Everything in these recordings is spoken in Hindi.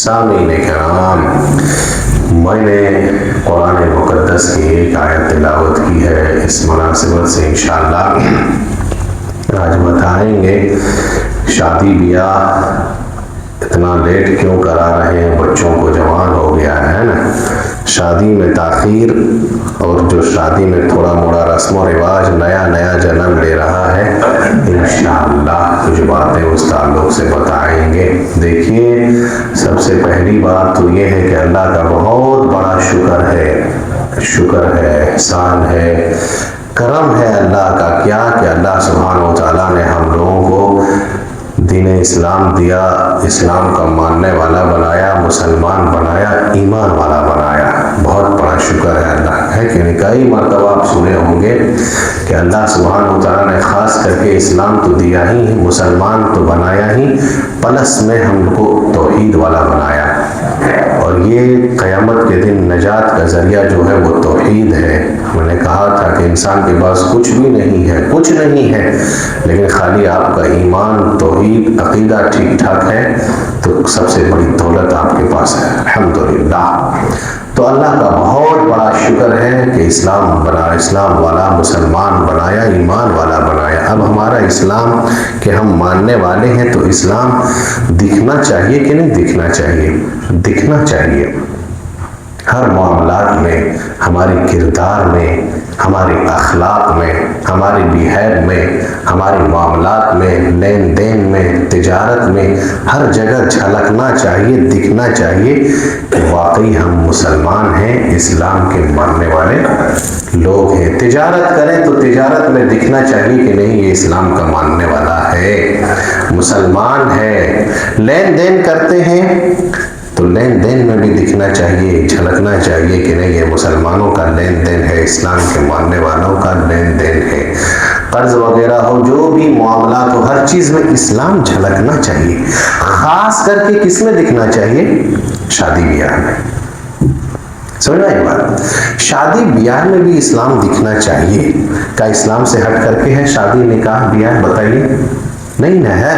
सामीन कराम, मैंने कुरान मुक़द्दस की एक आयत तिलावत की है। इस मुनासिबत से इंशाअल्लाह आज बताएंगे शादी ब्याह इतना लेट क्यों करा रहे हैं, बच्चों को जवान हो गया है ना, शादी में ताख़ीर और जो शादी में थोड़ा मोड़ा रस्म रिवाज नया नया जन्म ले रहा है, इंशाअल्लाह कुछ बातें उस ताल्लुक़ से बताएंगे। देखिए, सबसे पहली बात तो ये है कि अल्लाह का बहुत बड़ा शुक्र है, एहसान है, करम है अल्लाह का। क्या कि अल्लाह सुब्हानहू व तआला ने हम लोगों को दीन इस्लाम दिया, इस्लाम का मानने वाला बनाया, मुसलमान बनाया, ईमान वाला बनाया। बहुत बड़ा शुक्र है अल्लाह है कि नहीं। कई मरतबा आप सुने होंगे कि अल्लाह सुब्हानहू व तआला ने ख़ास करके इस्लाम तो दिया ही, मुसलमान तो बनाया ही, प्लस में हमको तौहीद वाला बनाया। और ये क़यामत के दिन नजात का ज़रिया जो है वो तौहीद है। मैंने कहा था कि इंसान के पास कुछ भी नहीं है, कुछ नहीं है, लेकिन खाली आपका ईमान, तौहीद, अक़ीदा ठीक ठाक है तो सबसे बड़ी दौलत आपके पास है, अल्हम्दुलिल्लाह। तो अल्लाह का बहुत बड़ा शुक्र है कि इस्लाम बना, इस्लाम वाला मुसलमान बनाया, ईमान वाला बनाया। अब हमारा इस्लाम के हम मानने वाले हैं तो इस्लाम दिखना चाहिए कि नहीं दिखना चाहिए? दिखना चाहिए। हर मामलात में, हमारे किरदार में, हमारे अखलाक में, हमारे बिहेव में, हमारे मामलात में, लेन देन में, तिजारत में, हर जगह झलकना चाहिए, दिखना चाहिए कि वाकई हम मुसलमान हैं, इस्लाम के मानने वाले लोग हैं। तिजारत करें तो तिजारत में दिखना चाहिए कि नहीं ये इस्लाम का मानने वाला है, मुसलमान है। लेन देन करते हैं तो लेन देन में भी दिखना चाहिए, झलकना चाहिए कि नहीं ये मुसलमानों का लेन देन है, इस्लाम के मानने वालों का लेन देन है। कर्ज वगैरह हो, जो भी मामला हो, हर चीज़ में इस्लाम झलकना चाहिए। खास करके किस में दिखना चाहिए? शादी ब्याह में। समझ में आई बात? शादी ब्याह में भी इस्लाम दिखना चाहिए। क्या इस्लाम से हट करके है शादी निकाह ब्याह? बताइए, नहीं ना है।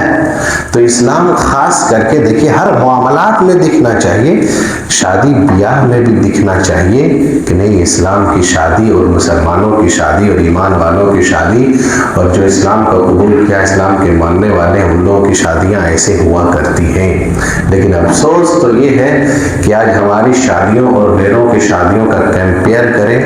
तो इस्लाम खास करके देखिए हर मामलात में दिखना चाहिए, शादी ब्याह में भी दिखना चाहिए कि नहीं इस्लाम की शादी और मुसलमानों की शादी और ईमान वालों की शादी और जो इस्लाम का कबूल किया, इस्लाम के मानने वाले उन लोगों की शादियां ऐसे हुआ करती हैं। लेकिन अफसोस तो ये है कि आज हमारी शादियों और गैरों की शादियों का कंपेयर करें,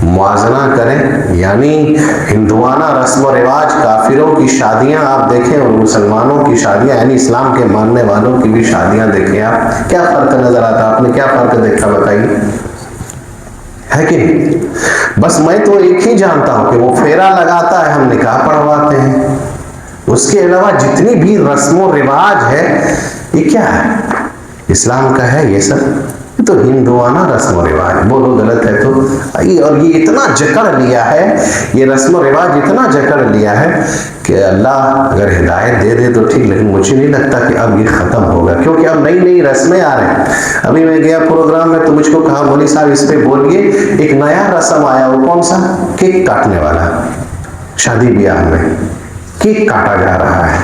मुआवजा करें, यानी हिंदुआना रस्म रिवाज, काफिरों की शादियां आप देखें और मुसलमानों की शादियां यानी इस्लाम के मानने वालों की भी शादियां देखें, आप क्या फर्क नजर आता? आपने क्या फर्क देखा बताइए, है कि नहीं? बस मैं तो एक ही जानता हूं कि वो फेरा लगाता है, हम निकाह पढ़वाते हैं। उसके अलावा जितनी भी रस्म रिवाज है ये क्या है? इस्लाम का है ये सब? तो हिंदुआना रस्म रिवाज, बोलो गलत है तो। और ये इतना जकड़ लिया है, ये रस्म रिवाज इतना जकड़ लिया है कि अल्लाह अगर हिदायत दे दे तो ठीक, लेकिन मुझे नहीं लगता कि अब ये खत्म होगा, क्योंकि अब नई नई रस्में आ रहे हैं। अभी मैं गया प्रोग्राम में तो मुझको कहा मौलवी साहब इस पे बोलिए, एक नया रस्म आया, वो कौन सा? केक काटने वाला। शादी ब्याह में केक काटा जा रहा है,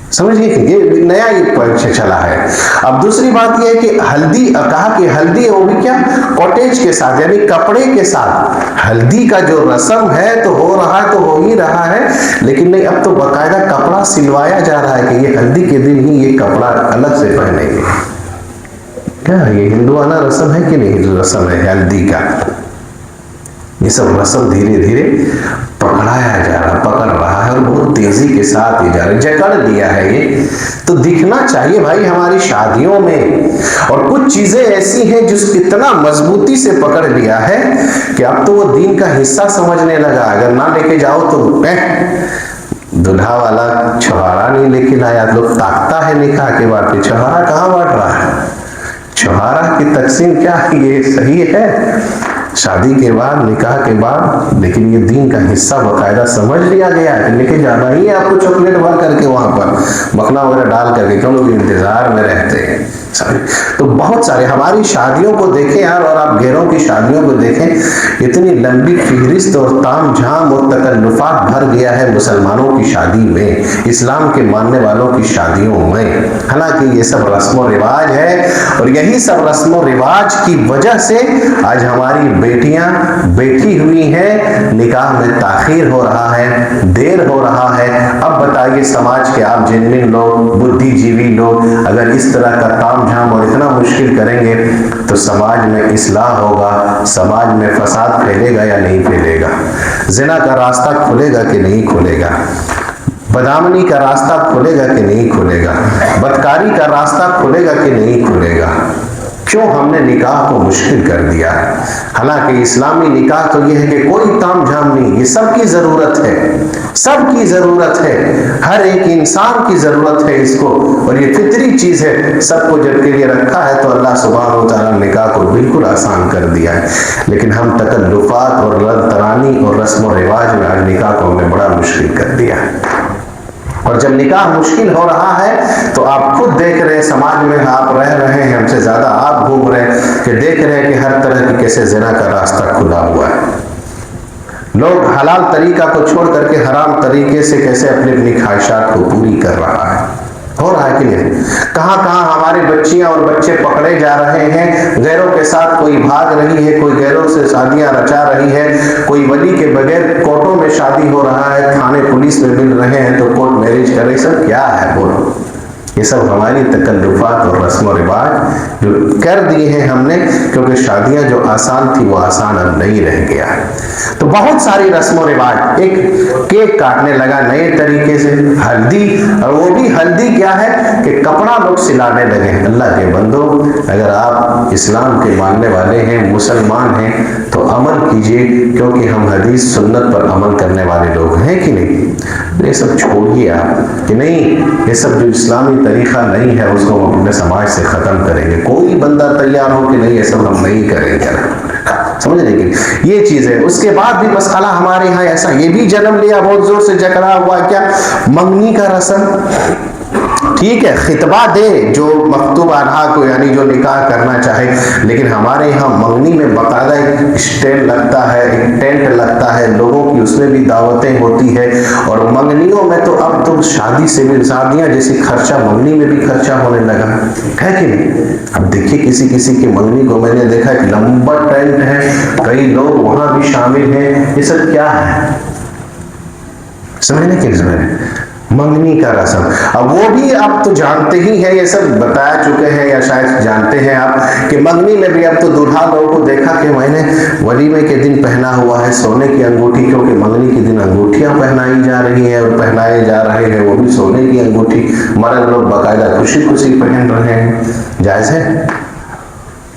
समझिए, ये नया एक चला है। अब दूसरी बात यह है कि हल्दी, कहा कि हल्दी है वो भी क्या? कॉटेज के साथ, यानी कपड़े के साथ। हल्दी का जो रस्म है तो हो रहा है, तो हो ही रहा है, लेकिन नहीं, अब तो बाकायदा कपड़ा सिलवाया जा रहा है कि ये हल्दी के दिन ही ये कपड़ा अलग से पहनेंगे। क्या ये हिंदुआना रस्म है कि नहीं? रस्म है हल्दी का। ये सब रस्म धीरे धीरे पकड़ाया जा रहा, पकड़ रहा है और बहुत तेजी के साथ ये जा रहा है, जकड़ दिया है ये। तो दिखना चाहिए भाई हमारी शादियों में। और कुछ चीजें ऐसी हैं जिसको इतना मजबूती से पकड़ लिया है कि अब तो वो दीन का हिस्सा समझने लगा। अगर ना लेके जाओ तो दुल्हा वाला छुहारा नहीं लेके लाया, लोग ताकता है निकाह के बाद, छुहारा कहाँ बांट रहा है? छुहारा की तकसीम क्या ये सही है? शादी के बाद, निकाह के बाद, लेकिन ये दीन का हिस्सा बाकायदा समझ लिया गया है। लेके जाना ही है आपको, चॉकलेट भर करके वहां पर मखना वगैरह डाल करके, क्यों लोग इंतजार में रहते हैं। तो बहुत सारे हमारी शादियों को देखें यार, और आप गैरों की शादियों को देखें, इतनी लंबी फहरिस्त और ताम झाम और तकल्लुफात भर गया है मुसलमानों की शादी में, इस्लाम के मानने वालों की शादियों में। हालांकि ये सब रस्म व रिवाज है, और यही सब रस्म व रिवाज की वजह से आज हमारी बेटियां बैठी हुई हैं, निकाह में ताखीर हो रहा है, देर हो रहा है। अब बताइए समाज के आप जिनमिन लोग, बुद्धिजीवी लोग अगर इस तरह का ताम झाम और इतना मुश्किल करेंगे तो समाज में इस्लाह होगा, समाज में फसाद फैलेगा या नहीं फैलेगा? जिना का रास्ता खुलेगा कि नहीं खुलेगा? बदआमनी का रास्ता खुलेगा कि नहीं खुलेगा? बदकारी का रास्ता खुलेगा कि नहीं खुलेगा? क्यों हमने निकाह को मुश्किल कर दिया है? हालांकि इस्लामी निकाह तो यह है कि कोई ताम झाम नहीं, ये सबकी जरूरत है, सबकी जरूरत है, हर एक इंसान की जरूरत है इसको, और ये फितरी चीज है, सबको जबके लिए रखा है। तो अल्लाह सुब्हानहू व तआला ने निकाह को बिल्कुल आसान कर दिया है, लेकिन हम तकल्लुफात और लड़तरानी और रस्म व रिवाज में आज निकाह को हमने बड़ा मुश्किल कर दिया है। और जब निकाह मुश्किल हो रहा है तो आप खुद देख रहे हैं, समाज में आप रह रहे हैं, हमसे ज्यादा आप घूम रहे हैं कि देख रहे हैं कि हर तरह की कैसे ज़िना का रास्ता खुला हुआ है। लोग हलाल तरीका को छोड़ करके हराम तरीके से कैसे अपनी अपनी ख्वाहिशात को पूरी कर रहा है। हो रहा है कि नहीं? कहां कहां हमारे बच्चियां और बच्चे पकड़े जा रहे हैं, गैरों के साथ कोई भाग रही है, कोई गैरों से शादियां रचा रही है, कोई वली के बगैर कोर्टों में शादी हो रहा है, थाने पुलिस में मिल रहे हैं तो कोर्ट मैरिज करे। सब क्या है बोलो? ये सब हमारी तकल्लुफात और रस्म व रिवाज जो कर दिए हैं हमने, क्योंकि शादियां जो आसान थी वो आसान अब नहीं रह गया है। तो बहुत सारी रस्म व रिवाज, एक केक काटने लगा नए तरीके से, हल्दी, और वो भी हल्दी क्या है कि कपड़ा लोग सिलाने लगे। अल्लाह के बंदो, अगर आप इस्लाम के मानने वाले हैं, मुसलमान हैं, तो अमल कीजिए, क्योंकि हम हदीस सुन्नत पर अमल करने वाले लोग हैं कि नहीं? ये सब छोड़िए आप कि नहीं, ये सब जो इस्लामी तरीका नहीं है उसको हम अपने समाज से खत्म करेंगे। कोई बंदा तैयार हो कि नहीं ये सब हम नहीं करेंगे, समझ रहे? ये चीज है। उसके बाद भी मसला हमारे यहाँ ऐसा ये भी जन्म लिया, बहुत जोर से जकड़ा हुआ, क्या मंगनी का रस्म। ठीक है, खितबा दे जो मखतूब आन्हा को, यानी जो निकाह करना चाहे, लेकिन हमारे यहाँ मंगनी में बाकायदा एक स्टैंड लगता है, एक टेंट लगता है, लोगों की उसमें भी दावतें होती है। और मंगनियों में तो अब तो शादी से भी, शादियां जैसी खर्चा मंगनी में भी खर्चा होने लगा है कि नहीं? अब देखिए किसी किसी की मंगनी को मैंने देखा कि लंबा टेंट है, कई लोग वहां भी शामिल हैं। ये सब क्या है? समझने की जरूरत। मंगनी का रस्म, अब वो भी आप तो जानते ही हैं, ये सब बताया चुके हैं या शायद जानते हैं आप कि मंगनी में भी अब तो दूल्हा लोगों को देखा कि मैंने वलीमे के दिन पहना हुआ है सोने की अंगूठी, क्योंकि मंगनी के दिन अंगूठियां पहनाई जा रही है और पहनाए जा रहे हैं, वो भी सोने की अंगूठी। मर्द लोग बाकायदा खुशी खुशी पहन रहे हैं। जायज है?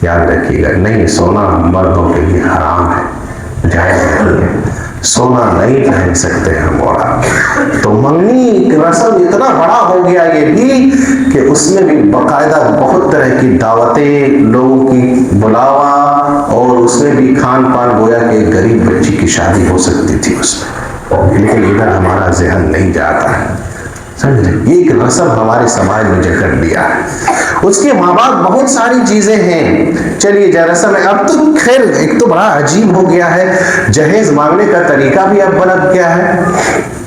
याद रखिएगा, नहीं, सोना मर्दों के लिए हराम है, जायज नहीं है, सोना नहीं पहन सकते हम। तो मंगनी रस्म इतना बड़ा हो गया ये भी कि उसमें भी बाकायदा बहुत तरह की दावतें, लोगों की बुलावा, और उसमें भी खान पान, गोया कि गरीब बच्ची की शादी हो सकती थी उसमें, लेकिन इधर हमारा जहन नहीं जाता है। समझे? ये एक रस्म हमारे समाज में जकड़ लिया है। उसके माँ बाप बहुत सारी चीजें हैं। चलिए रस्म है, अब तो खैर एक तो बड़ा अजीब हो गया है, जहेज मांगने का तरीका भी अब बदल गया है।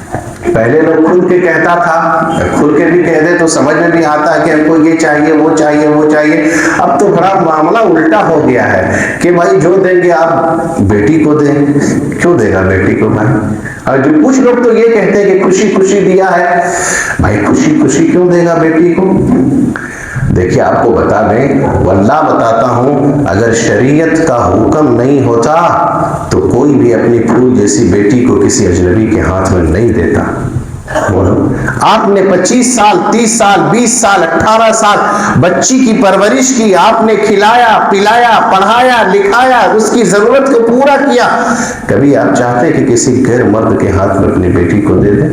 पहले लोग खुल के कहता था, खुल के भी कह दे तो समझ में भी आता है कि हमको ये चाहिए, वो चाहिए, वो चाहिए। अब तो बड़ा मामला उल्टा हो गया है कि भाई जो देंगे आप बेटी को दें। क्यों देगा बेटी को भाई? और जो कुछ लोग तो ये कहते हैं कि खुशी खुशी दिया है। भाई खुशी खुशी क्यों देगा बेटी को? देखिए आपको बता दें, वल्लाह बताता हूं, अगर शरीयत का हुक्म नहीं होता तो कोई भी अपनी फूल जैसी बेटी को किसी अजनबी के हाथ में नहीं देता। बोलो, आपने 25 साल, 30 साल, 20 साल, 18 साल बच्ची की परवरिश की, आपने खिलाया, पिलाया, पढ़ाया, लिखाया, उसकी जरूरत को पूरा किया। कभी आप चाहते कि किसी गैर मर्द के हाथ में अपनी बेटी को दे दें?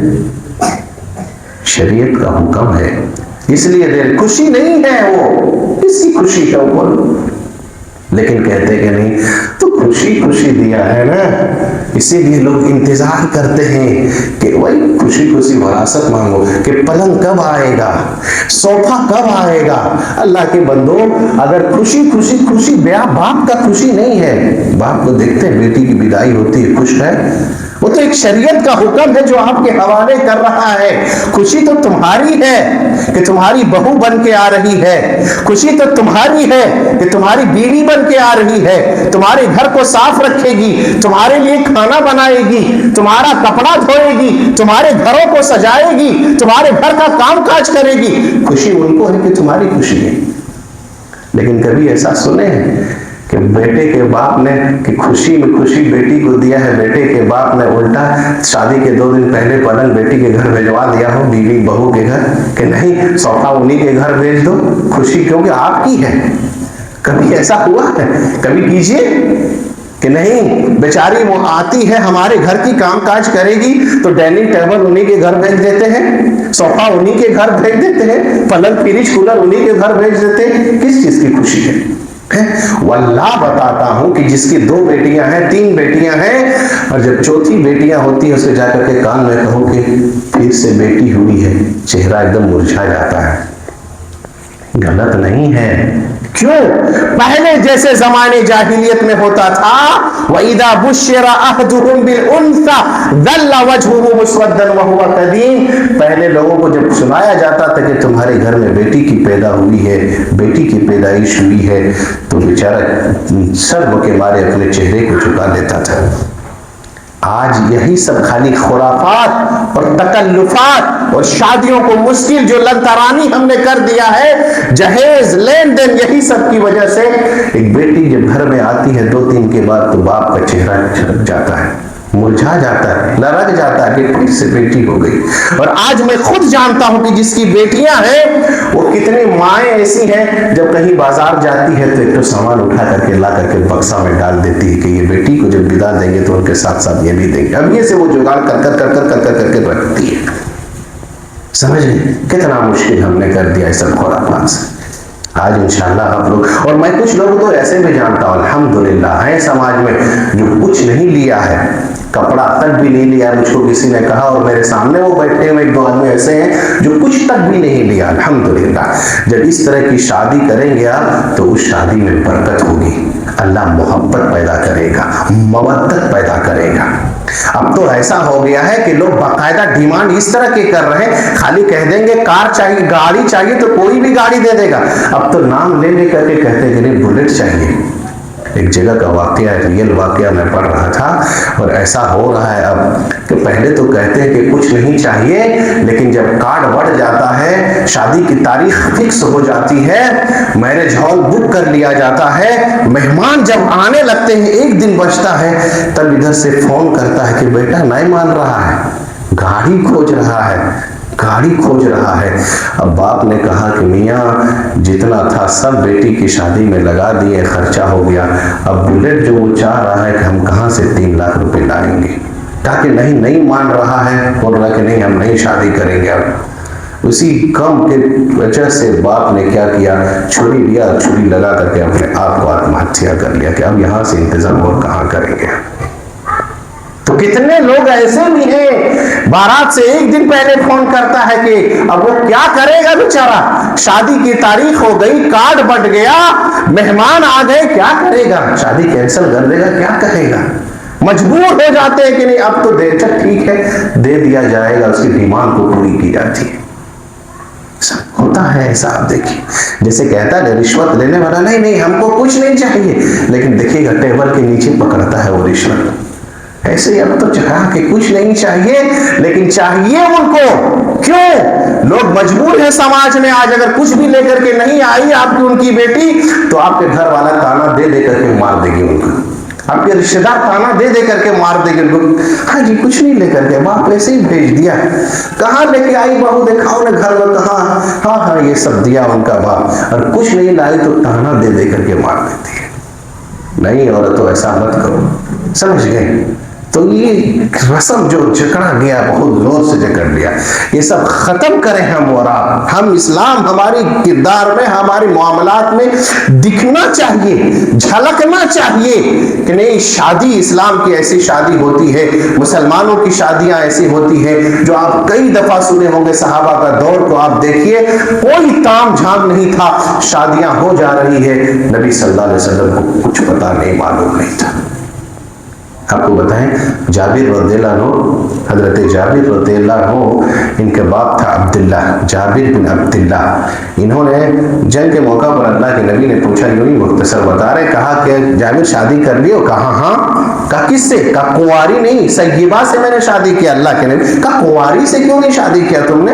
शरीयत का हुक्म है, इसलिए दे। खुशी नहीं है वो, किसी खुशी का ऊपर, लेकिन कहते कि नहीं, तो खुशी खुशी दिया है ना, इसीलिए लोग इंतजार करते हैं कि वही खुशी खुशी विरासत मांगो कि पलंग कब आएगा, सोफा कब आएगा। अल्लाह के बंदो, अगर खुशी खुशी खुशी ब्याह बाप का खुशी नहीं है, बाप को देखते हैं बेटी की विदाई होती है, खुश है, वो तो एक शरीयत का हुक्म है जो आपके हवाले कर रहा है। खुशी तो तुम्हारी है कि तुम्हारी बहू बन के आ रही है, खुशी तो तुम्हारी है कि तुम्हारी बीवी बन के आ रही है, तुम्हारे घर को साफ रखेगी, तुम्हारे लिए खाना बनाएगी, तुम्हारा कपड़ा धोएगी, तुम्हारे घरों को सजाएगी, तुम्हारे घर का काम काज करेगी। खुशी उनको है कि तुम्हारी खुशी है। लेकिन कभी ऐसा सुने हैं कि बेटे के बाप ने कि खुशी में खुशी बेटी को दिया है, बेटे के बाप ने उल्टा शादी के 2 दिन पहले पलंग बेटी के घर भिजवा दिया हो, बीवी बहू के घर, कि नहीं सोफा उन्हीं के घर भेज दो, खुशी क्योंकि आपकी है। कभी ऐसा हुआ है? कभी कीजिए कि नहीं बेचारी वो आती है हमारे घर की कामकाज करेगी तो डाइनिंग टेबल उन्हीं के घर भेज देते हैं, सोफा उन्हीं के घर भेज देते हैं, पलंग फ्रिज कूलर उन्हीं के घर भेज देते हैं। किस चीज की खुशी है? वल्लाह बताता हूं कि जिसकी 2 बेटियां हैं, 3 बेटियां हैं, और जब चौथी बेटियां होती है उसे जाकर के कान में कहो कि फिर से बेटी हुई है, चेहरा एकदम मुरझा जाता है। गलत नहीं है। क्यों? पहले जैसे जमाने जाहिलियत में होता था, वइदा बुश्शिरा अहदुहुम बिल उन्सा दल्ला वजहुहु मुस्वद्दन व हुवा कदीम। पहले लोगों को जब सुनाया जाता था कि तुम्हारे घर में बेटी की पैदा हुई है, बेटी की पैदाइश हुई है, तो बेचारा शर्म के मारे अपने चेहरे को झुका लेता था। आज यही सब खाली खुराफात और तकल्लुफात और शादियों को मुश्किल जो लंतरानी हमने कर दिया है, जहेज लेन देन, यही सब की वजह से एक बेटी जब घर में आती है 2-3 के बाद, तो बाप का चेहरा झुक जाता है, मुरझा जाता है, लरक जाता है कि फिर से बेटी हो गई। और आज मैं खुद जानता हूं कि जिसकी बेटियां हैं वो कितनी माएँ ऐसी हैं, जब कहीं बाजार जाती है तो एक तो सामान उठा करके ला करके बक्सा में डाल देती है कि ये बेटी को जब विदा देंगे तो उनके साथ साथ ये भी देंगे। अब ये से वो जुगाड़ कर करके रखती है। समझ गए कितना मुश्किल हमने कर दिया इस सब खुराफात से। आज इंशाल्लाह आप लोग, और मैं कुछ लोग तो ऐसे भी जानता हूं अल्हम्दुलिल्लाह है समाज में, जो कुछ नहीं लिया है, कपड़ा तक भी नहीं लिया, मुझको किसी ने कहा, और मेरे सामने वो बैठे हुए 1-2 आदमी ऐसे हैं जो कुछ तक भी नहीं लिया। अल्हम्दुलिल्लाह जब इस तरह की शादी करेंगे आप तो उस शादी में बरकत होगी, अल्लाह मोहब्बत पैदा करेगा, मवद्दत पैदा करेगा। अब तो ऐसा हो गया है कि लोग बाकायदा डिमांड इस तरह के कर रहे हैं, खाली कह देंगे कार चाहिए, गाड़ी चाहिए तो कोई भी गाड़ी दे देगा। अब तो नाम ले लेकर के कहते हैं कि बुलेट चाहिए। एक जगह का वाकया, रियल वाकया मैं पढ़ रहा था, और ऐसा हो रहा है अब कि पहले तो कहते हैं कि कुछ नहीं चाहिए, लेकिन जब कार्ड बढ़ जाता है, शादी की तारीख फिक्स हो जाती है, मैरिज हॉल बुक कर लिया जाता है, मेहमान जब आने लगते हैं, 1 दिन बचता है, तब इधर से फोन करता है कि बेटा नहीं मान रहा है, गाड़ी खोज रहा है, गाड़ी खोज रहा है। अब बाप ने कहा कि मियाँ जितना था सब बेटी की शादी में लगा दिए, खर्चा हो गया, अब बुलेट जो वो चाह रहा है कि हम कहाँ से 3 लाख रुपए लाएंगे, ताकि नहीं मान रहा है, बोल रहा कि नहीं हम नहीं शादी करेंगे। अब उसी कम के वजह से बाप ने क्या किया, छुरी लिया, छुरी लगा करके अपने आप को आत्महत्या कर लिया कि अब यहाँ से इंतजाम और कहाँ करेंगे। तो कितने लोग ऐसे भी हैं, बारात से 1 दिन पहले फोन करता है कि अब वो क्या करेगा बेचारा, शादी की तारीख हो गई, कार्ड बट गया, मेहमान आ गए, क्या करेगा, शादी कैंसिल कर देगा, क्या कहेगा। मजबूर हो जाते हैं कि नहीं अब तो दे, चल ठीक है दे दिया जाएगा, उसकी डिमांड को पूरी की जाती है। होता है ऐसा। आप देखिए जैसे कहता है रिश्वत लेने वाला, नहीं हमको कुछ नहीं चाहिए, लेकिन देखिएगा टेबल के नीचे पकड़ता है वो रिश्वत। ऐसे ही अब तो चाह के कुछ नहीं चाहिए, लेकिन चाहिए उनको। क्यों? लोग मजबूर है समाज में। आज अगर कुछ भी लेकर के नहीं आई आपकी उनकी बेटी, तो आपके घर वाला ताना दे दे करके मार देगी उनको, आपके रिश्तेदार ताना दे दे करके मार देंगे उनको। हाँ जी कुछ नहीं लेकर के, बाप ऐसे ही भेज दिया, कहाँ लेके आई बहू, दिखाओ ना घर में, कहाँ, हाँ ये सब दिया उनका बाप, और कुछ नहीं लाई तो ताना दे दे करके मार देती है। नहीं औरतों ऐसा मत करो, समझ गए। तो ये रस्म जो जकड़ा गया, बहुत जोर से जकड़ लिया, ये सब खत्म करें हम और आप। हम इस्लाम हमारी किरदार में, हमारी मामलात में दिखना चाहिए, झलकना चाहिए कि नहीं, शादी इस्लाम की ऐसी शादी होती है, मुसलमानों की शादियां ऐसी होती है जो आप कई दफा सुने होंगे। सहाबा का दौर को आप देखिए, कोई ताम झाम नहीं था, शादियां हो जा रही है, नबी सल्लल्लाहु अलैहि वसल्लम को कुछ पता नहीं, मालूम नहीं था। आपको बताएं, जाबिर रज़ियल्लाहु अन्हु, हजरत जाबिर रज़ियल्लाहु अन्हु, इनके बाप था अब्दुल्लाह, जाबिर बिन अब्दुल्लाह। इन्होंने जंग के मौका पर अल्लाह के नबी ने पूछा, यूं ही मुख्तसर बता रहे, कहा कि जाबिर शादी कर लियो? कहा हाँ। कहा किससे? कहा कुंवारी नहीं, सय्यबा से मैंने शादी किया। अल्लाह के नबी, कहा कुंवारी से क्यों नहीं शादी किया तुमने?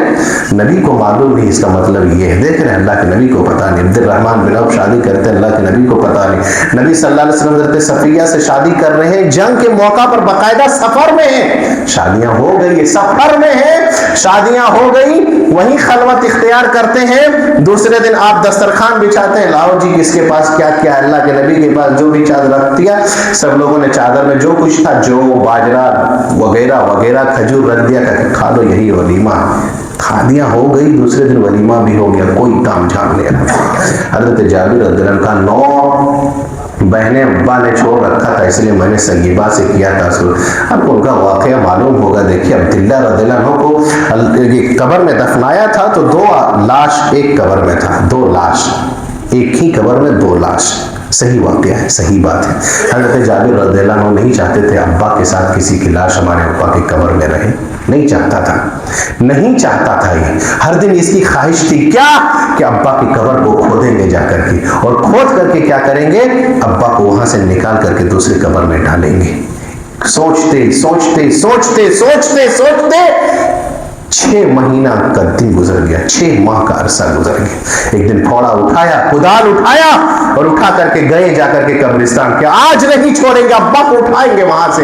नबी को मालूम नहीं, इसका मतलब ये है, देख रहे अल्लाह के नबी को पता नहीं, अब्दुर्रहमान बिन औफ शादी करते, अल्लाह के नबी को पता नहीं। नबी सल्लल्लाहु अलैहि वसल्लम हज़रत सफिया से शादी कर रहे हैं, जंग के मौका पर, बाकायदा सफर में है, शादियां हो गई, सफर में है, शादियां हो गई, वहीं खलवत इख्तियार करते हैं। दूसरे दिन आप दस्तरखान बिछाते हैं, लाओ जी किसके पास क्या क्या, अल्लाह के नबी के पास जो भी चादर रख दिया, सब लोगों ने चादर में जो कुछ था, जो बाजरा वगैरह वगैरह, खजूर रख दिया, खा लो, यही वलीमा। शादियां हो गई, दूसरे दिन वलीमा भी हो गया, कोई काम झाम नहीं रहा। हज़रत जाबिर रज़ियल्लाहु अन्हु का 9 बहनें अब्बा ने छोड़ रखा था, इसलिए मैंने सय्यबा से किया था। आपको उनका वाकया मालूम होगा। देखिए, अब्दुल्लाह रज़ियल्लाहु अन्हु को कब्र में दफनाया था, तो 2 लाश एक कब्र में था, 2 लाश एक ही कब्र में, 2 लाश। सही वाकया है, सही बात है। हज़रत जाबिर रज़ियल्लाहु अन्हु नहीं चाहते थे अब्बा के साथ किसी की लाश हमारे अब्बा के कब्र में रहे, नहीं चाहता था, नहीं चाहता था ये। हर दिन इसकी ख्वाहिश थी क्या, कि अब्बा की कब्र को खोदेंगे जाकर के, और खोद करके क्या करेंगे, अब्बा को वहां से निकाल करके दूसरी कब्र में डालेंगे। सोचते सोचते सोचते सोचते सोचते 6 महीना का दिन गुजर गया, 6 माह का अरसा गुजर गया। एक दिन थोड़ा उठाया, कुदाल उठाया और उठा करके गए जाकर के कब्रिस्तान के, आज नहीं छोड़ेंगे, अब्बा को उठाएंगे वहां से।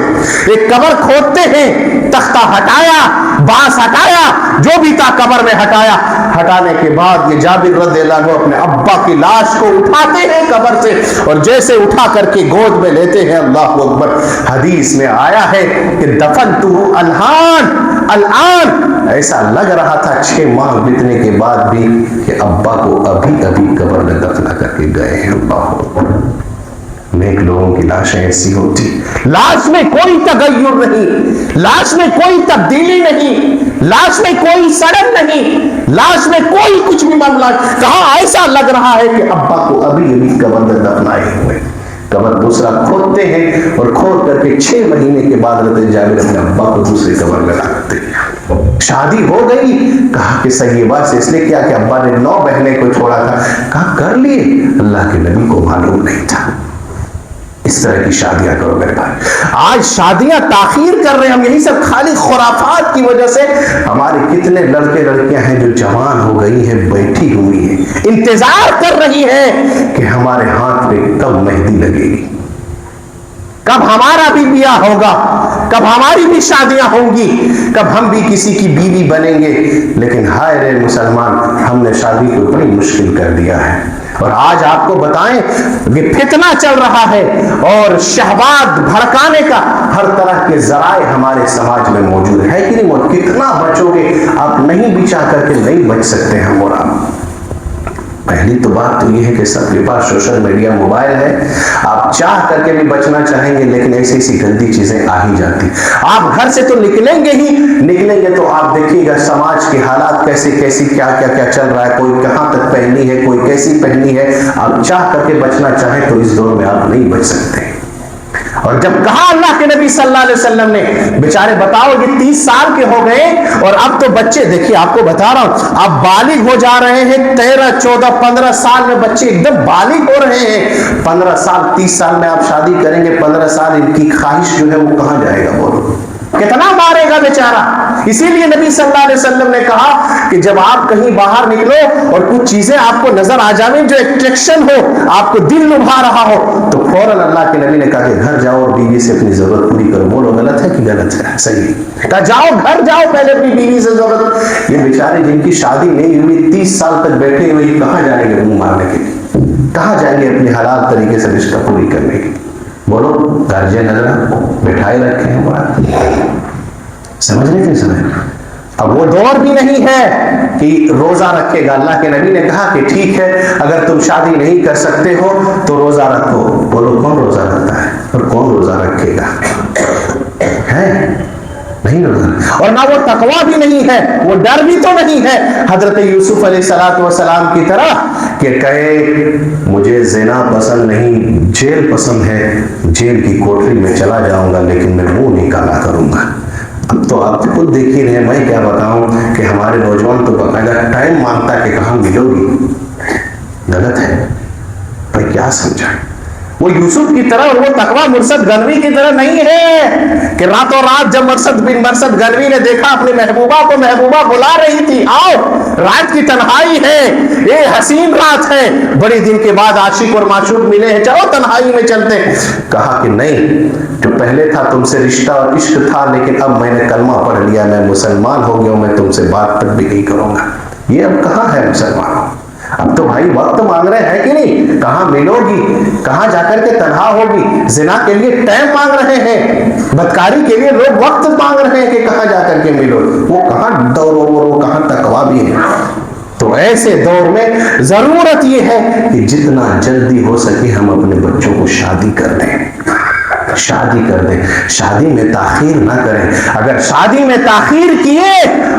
एक कब्र खोदते हैं, तख्ता हटाया, बांस हटाया, जो भी था कब्र में हटाया। हटाने के बाद ये जाबिर रज़ियल्लाहु अन्हु अपने अब्बा की लाश को उठाते हैं कब्र से, और जैसे उठा करके गोद में लेते हैं, अल्लाह अकबर, हदीस में आया है कि दफनतुहु अल-आन, ऐसा लग रहा था 6 माह बीतने के बाद भी कि अब्बा को अभी अभी कब्र में दफना करके गए हैं। अल्लाह, नेक लोगों की लाशें ऐसी होती, लाश में कोई तगय्युर नहीं, लाश में कोई तब्दीली नहीं, लाश में कोई सड़न नहीं, लाश में कोई कुछ भी मामला। कहा ऐसा लग रहा है कि अब्बा को अभी अभी कब्र में दफनाए हुए। कब्र दूसरा खोदते हैं, और खोद करके 6 महीने के बाद हज़रत जाबिर अपने अब्बा को दूसरी कब्र में रखते हैं। शादी हो गई, कहा कि सय्यबा से इसलिए किया कि अब्बा ने 9 बहनें को छोड़ा था। कहा कर लिए, अल्लाह के नबी को मालूम नहीं था। इस तरह की शादियां करो मेरे भाई। आज शादियां ताखीर कर रहे हैं हम, यही सब खाली खुराफात की वजह से। हमारे कितने लड़के लड़कियां हैं जो जवान हो गई हैं, बैठी हुई हैं, इंतजार कर रही है कि हमारे हाथ पे कब मेहंदी लगेगी, कब हमारा भी ब्याह होगा, कब हमारी भी शादियां होंगी, कब हम भी किसी की बीवी बनेंगे। लेकिन हाय रे मुसलमान, हमने शादी को बड़ी मुश्किल कर दिया है। और आज आपको बताएं कि फितना चल रहा है, और शहवात भड़काने का हर तरह के जराए हमारे समाज में मौजूद है कि नहीं। कितना बचोगे आप, नहीं भी चाह करके नहीं बच सकते हम और आप। पहली तो बात तो यह है कि सबके पास सोशल मीडिया, मोबाइल है, आप चाह करके भी बचना चाहेंगे, लेकिन ऐसी ऐसी गंदी चीजें आ ही जाती। आप घर से तो निकलेंगे ही, निकलेंगे तो आप देखिएगा समाज के हालात कैसे कैसी, क्या क्या क्या चल रहा है, कोई कहां तक पहनी है, कोई कैसी पहनी है। आप चाह करके बचना चाहें तो इस दौर में आप नहीं बच सकते। और जब कहा अल्लाह के नबी सल्लल्लाहु अलैहि वसल्लम ने, बेचारे बताओ ये 30 साल के हो गए, और अब तो बच्चे, देखिए आपको बता रहा हूं, अब बालिग हो जा रहे हैं, 13, 14, 15 साल में बच्चे एकदम बालिग हो रहे हैं। 15 साल 30 साल में आप शादी करेंगे, 15 साल इनकी ख्वाहिश जो है वो कहां जाएगा, बोलो कितना मारेगा बेचारा। इसीलिए नबी सल्लल्लाहु अलैहि वसल्लम ने कहा कि जब आप कहीं बाहर निकलो और कुछ चीजें आपको नजर आ जाए, जो अट्रैक्शन हो, आपको दिल लुभा रहा हो, तो फौरन अल्लाह के नबी ने कहा कि घर जाओ और बीवी से अपनी जरूरत पूरी करो। बोलो गलत है कि गलत है? सही। कहा जाओ घर जाओ, पहले अपनी बीवी से जरूरत। ये बेचारे जिनकी शादी नहीं हुई, 30 साल तक बैठे हुए, कहां जाएंगे मुंह मारने के लिए, कहां जाएंगे अपने हलाल तरीके से रिश्ता पूरी करने के? बोलो गार्जियन हजरा बिठाए रखे हैं बात, समझ रहे थे समय। अब वो दौर भी नहीं है कि रोजा रखेगा। अल्लाह के नबी ने कहा कि ठीक है अगर तुम शादी नहीं कर सकते हो तो रोजा रखो। बोलो कौन रोजा रखता है और कौन रोजा रखेगा? है नहीं रोजा। और ना वो तकवा भी नहीं है, वो डर भी तो नहीं है हजरत यूसुफ अलैहिस्सलाम की तरह कि कहे मुझे ज़िना पसंद नहीं, जेल पसंद है, जेल की कोठरी में चला जाऊंगा लेकिन मैं मुंह नहीं काला करूंगा। अब तो आप खुद देख ही रहे हैं, मैं क्या बताऊं कि हमारे नौजवान तो बाकायदा टाइम मांगता है कि कहां मिलोगी। गलत है पर क्या समझा। वो यूसुफ की तरह और वो तकवा मुर्शद गनवी की तरह नहीं है कि रातों रात जब मुर्शद बिन मुर्शद गनवी ने देखा अपनी महबूबा को, महबूबा बुला रही थी आओ, रात की तन्हाई है, ये हसीन रात है, बड़े दिन के बाद आशिक और माशूक मिले हैं, चलो तन्हाई में चलते। कहा कि नहीं, जो पहले था तुमसे रिश्ता और इश्क था लेकिन अब मैंने कलमा पढ़ लिया, मैं मुसलमान हो गया, मैं तुमसे बात तक भी नहीं करूंगा। ये अब कहां है मुसलमानों? अब तो भाई वक्त मांग रहे हैं कि नहीं, कहां मिलोगी, कहां जाकर के तन्हा होगी। जिना के लिए टाइम मांग रहे हैं, बदकारी के लिए लोग वक्त मांग रहे हैं कि कहां जाकर के मिलो। वो कहां दौर और वो कहां तकवा भी है। तो ऐसे दौर में जरूरत ये है कि जितना जल्दी हो सके हम अपने बच्चों को शादी कर दें, शादी कर दें, शादी में ताखीर ना करें। अगर शादी में ताखीर किए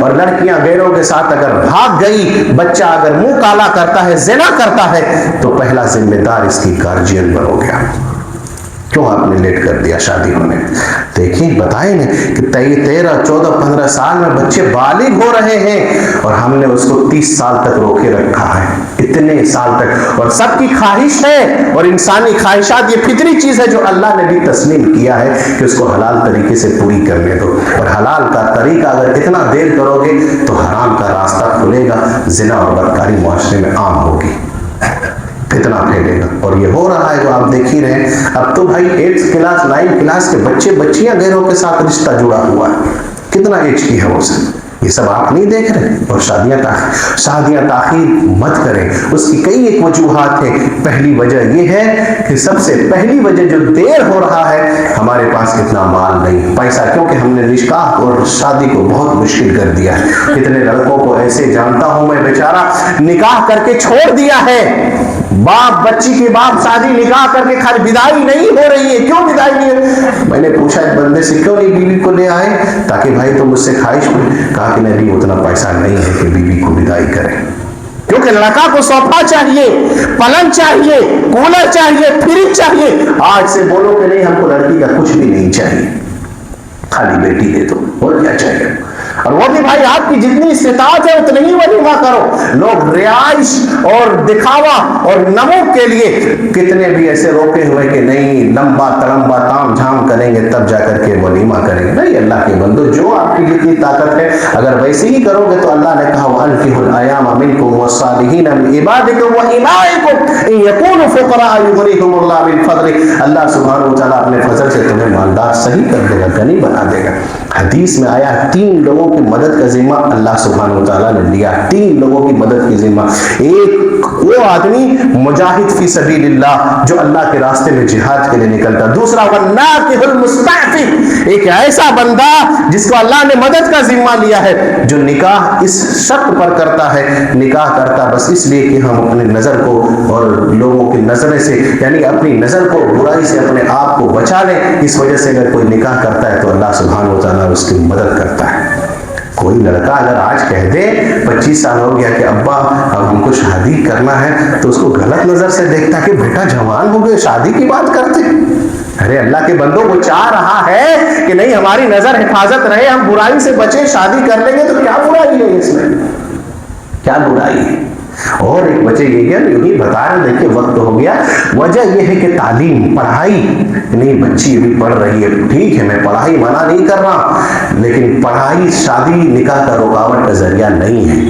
और लड़कियां गैरों के साथ अगर भाग गई, बच्चा अगर मुंह काला करता है, ज़िना करता है, तो पहला जिम्मेदार इसकी गार्जियन बनोगे। क्यों आपने लेट कर दिया शादी होने? देखिए बताए ना कि 13, 14, 15 साल में बच्चे बालिग हो रहे हैं और हमने उसको 30 साल तक रोके रखा है, इतने साल तक। और सबकी ख्वाहिश है और इंसानी ख्वाहिशात ये फितरी चीज है जो अल्लाह ने भी तस्लीम किया है कि उसको हलाल तरीके से पूरी करने दो। और हलाल का तरीका अगर इतना देर करोगे तो हराम का रास्ता खुलेगा, जिना और बदकारी मुआशरे में आम होगी, कितना फैलेगा। और ये हो रहा है जो आप देख ही रहे हैं। अब तो भाई 8th क्लास 9th क्लास के बच्चे बच्चियां गैरों के साथ रिश्ता जुड़ा हुआ है, कितना एज की है वो सब, ये सब आप नहीं देख रहे। और शादियां ताखीर मत करें, उसकी कई एक वजूहात है। पहली वजह ये है कि सबसे पहली वजह जो देर हो रहा है, हमारे पास इतना माल नहीं, पैसा, क्योंकि हमने निकाह और शादी को बहुत मुश्किल कर दिया है। कितने लड़कों को ऐसे जानता हूं मैं, बेचारा निकाह करके छोड़ दिया है, बाप बच्ची के बाप शादी निकाह करके खाली विदाई नहीं हो रही है। क्यों विदाई नहीं है? मैंने पूछा एक बंदे से, क्यों नहीं बीवी को ले आए? ताकि भाई तो मुझसे ख्वाहिश हुई। कहा कि नहीं, उतना पैसा नहीं है कि बीवी को विदाई करें, क्योंकि लड़का को सोफा चाहिए, पलंग चाहिए, कूलर चाहिए, फ्रिज चाहिए। आज से बोलो कि नहीं हमको लड़की का कुछ भी नहीं चाहिए, खाली बेटी दे दो, और क्या चाहिए। और वो भी भाई आपकी जितनी इस्तिताअत है उतनी ही वलीमा करो। लोग रियाइश और दिखावा और नमूक के लिए कितने भी ऐसे रोके हुए कि नहीं लंबा तड़म्बा ताम झाम करेंगे तब जाकर के वलीमा करेंगे। नहीं, अल्लाह के बंदो, जो आपकी जितनी ताकत है अगर वैसे ही करोगे तो अल्लाह ने कहा वअनकिहुल अयामा मिनकुम वस्सालिहीन मिन इबादिकुम व इमाइकुम इन यकूनु फुकरा युगनिहुमुल्लाहु मिन फज़लिही। अल्लाह सुब्हानहू व तआला अपने फजल से तुम्हें मालदार सही कर देगा, गनी बना देगा। हदीस में आया 3 लोगों की मदद का जिम्मा अल्लाह सुब्हानहू व तआला ने लिया, 3 लोगों की मदद की जिम्मा। एक वो आदमी मुजाहिद फी सबीलिल्लाह जो अल्लाह के रास्ते में जिहाद के लिए निकलता, दूसरा वन्नाकिहुल मुस्तअफिफ, एक ऐसा बंदा जिसको अल्लाह ने मदद का जिम्मा लिया है, जो निकाह इस शर्त पर करता है, निकाह करता बस इसलिए कि हम अपनी नजर को और लोगों की नजरें से, यानी अपनी नजर को बुराई से अपने आप को बचा ले। इस वजह से अगर कोई निकाह करता है तो अल्लाह सुब्हानहू व तआला उसकी मदद करता है। कोई लड़का अगर आज कह दे 25 साल हो गया कि अब्बा अब हमको शादी करना है, तो उसको गलत नजर से देखता है कि बेटा जवान हो गए शादी की बात करते। अरे अल्लाह के बंदों को चाह रहा है कि नहीं हमारी नजर हिफाजत रहे, हम बुराई से बचे, शादी कर लेंगे तो क्या बुराई है इसमें, क्या बुराई है। और एक वजह ये है, यूं ही बता रहे, देखिए वक्त हो गया। वजह यह है कि तालीम, पढ़ाई, नहीं बच्ची अभी पढ़ रही है, ठीक है मैं पढ़ाई मना नहीं कर रहा, लेकिन पढ़ाई शादी निकाह का रुकावट का जरिया नहीं है।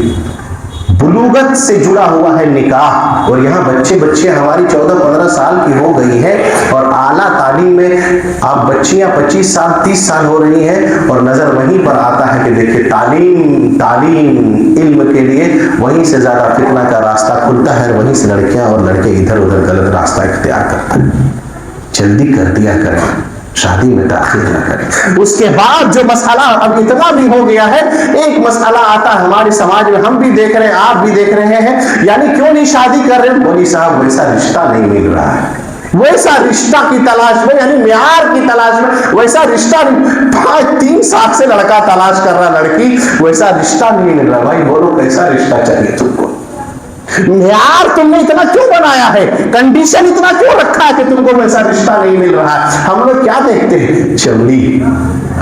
बुलूगत से जुड़ा हुआ है निकाह। और यहाँ बच्चे बच्चियां हमारी 14-15 साल की हो गई है और आला तालीम में आप बच्चियां 25 साल 30 साल हो रही हैं, और नजर वहीं पर आता है कि देखिए तालीम इल्म के लिए वहीं से ज्यादा फितना का रास्ता खुलता है, वहीं से लड़कियां और लड़के इधर उधर गलत रास्ता इख्तियार करते हैं। जल्दी कर दिया करें, शादी में ताखीर ना करें। उसके बाद जो मसला अब इतना भी हो गया है, एक मसला आता है हमारे समाज में, हम भी देख रहे हैं, आप भी देख रहे हैं, यानी क्यों नहीं शादी कर रहे? बोली साहब वैसा रिश्ता नहीं मिल रहा है, वैसा रिश्ता की तलाश में, यानी म्यार की तलाश में, वैसा रिश्ता 3 साल से लड़का तलाश कर रहा, लड़की, वैसा रिश्ता नहीं मिल रहा। भाई बोलो कैसा रिश्ता चाहिए तुमको? म्यार तुमने इतना क्यों बनाया है, कंडीशन इतना क्यों रखा है कि तुमको वैसा रिश्ता नहीं मिल रहा है? हम लोग क्या देखते हैं? चमड़ी,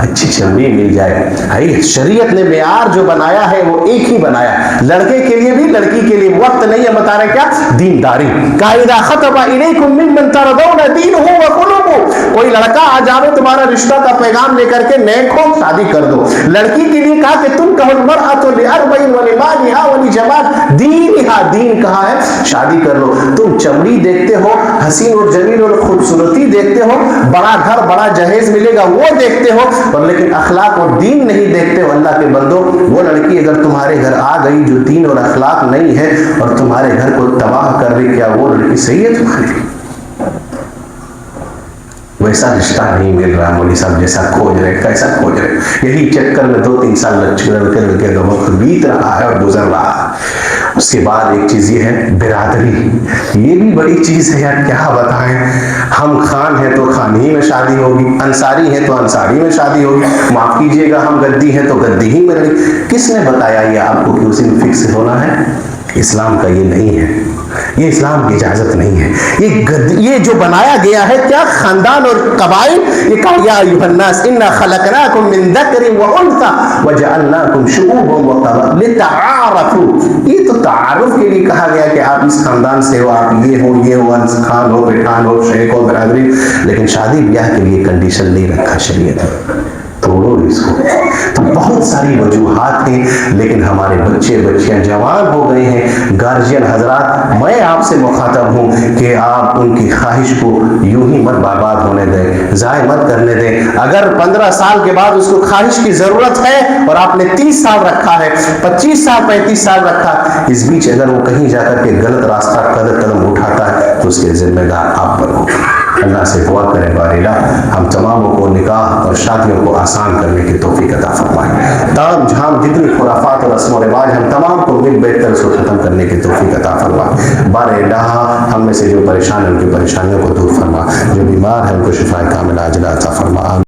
अच्छी चमड़ी मिल जाए। भाई शरीयत ने म्यार जो बनाया है वो एक ही बनाया, लड़के के लिए भी लड़की के लिए। वक्त नहीं है, बता रहे क्या? दीनदारी। कायदा खतबा इलैकुम मिम्मन तरदौना दीनहु व कुलुहु। कोई लड़का आ जावे तुम्हारा रिश्ता का पैगाम लेकर के, नेक हो शादी कर दो। लड़की के लिए कहा कि तुम कहो मरअतु लिअरबईन व लिमालिहा व लिजमाल दीनिहा, दीन कहा है शादी कर लो। तुम चमड़ी देखते हो, हसीन और जमील और खूबसूरती देखते हो, बड़ा घर बड़ा जहेज मिलेगा वो देखते हो, और लेकिन अखलाक और दीन नहीं देखते हो। अल्लाह के बंदो, वो लड़की अगर तुम्हारे घर आ गई जो दीन और अखलाक नहीं है और तुम्हारे घर को तबाह कर रही, क्या वो लड़की सही है तुम्हारी? वैसा रिश्ता नहीं मिल रहा मौलवी साहब जैसा खोज रहे। कैसा खोज रहे? यही चक्कर में 2-3 साल लड़के का वक्त बीत रहा है और गुजर रहा है। उसके बाद एक चीज ये है बिरादरी, ये भी बड़ी चीज है यार, क्या बताएं। हम खान हैं तो खानी में शादी होगी, अंसारी हैं तो अंसारी में शादी होगी, माफ कीजिएगा हम गद्दी हैं तो गद्दी ही में रहेगी। किसने बताया ये आपको कि उसी में फिक्स होना है? इस्लाम का ये नहीं है, ये इस्लाम की इजाजत नहीं है। ये जो बनाया गया है क्या खानदान और कबाइल, ये कहा या अय्युहन्नास इन्ना खलकनाकुम मिन ज़करिन व उन्सा व जअलनाकुम शुऊबन व क़बाइल लितआरफू। ये तो तारुफ के लिए कहा गया कि आप इस खानदान से हो, आप ये हो, खान हो, पठान हो, शेख हो, बिरादरी। लेकिन शादी ब्याह के लिए कंडीशन नहीं रखा शरीयत ने, तोड़ो इसको। तो बहुत सारी वजूहात हैं, लेकिन हमारे बच्चे बच्चियां जवान हो गए हैं। गार्जियन हजरात, मैं आपसे मुखातब हूं कि आप उनकी ख्वाहिश को यूं ही मत बर्बाद होने दें, जाय मत करने दें। अगर 15 साल के बाद उसको ख्वाहिश की जरूरत है और आपने 30 साल रखा है, 25 साल 35 साल रखा, इस बीच अगर वो कहीं जाकर के गलत रास्ता कदम उठाता है तो उसके जिम्मेदार आप पर हो। अल्लाह से दुआ करें बारिला हम तमामों को निकाह और शादियों को आसान करने की तौफीक अता फरमाए। ताम झाम जितनी खुराफात और रस्म व रिवाज हम तमाम को मिल बैठ कर उसको खत्म करने की तौफीक अता फरमाए। बारिला हम में से जो परेशान है उनकी परेशानियों को दूर फरमा, जो बीमार है उनको शिफाए कामिला अजला अता फरमा।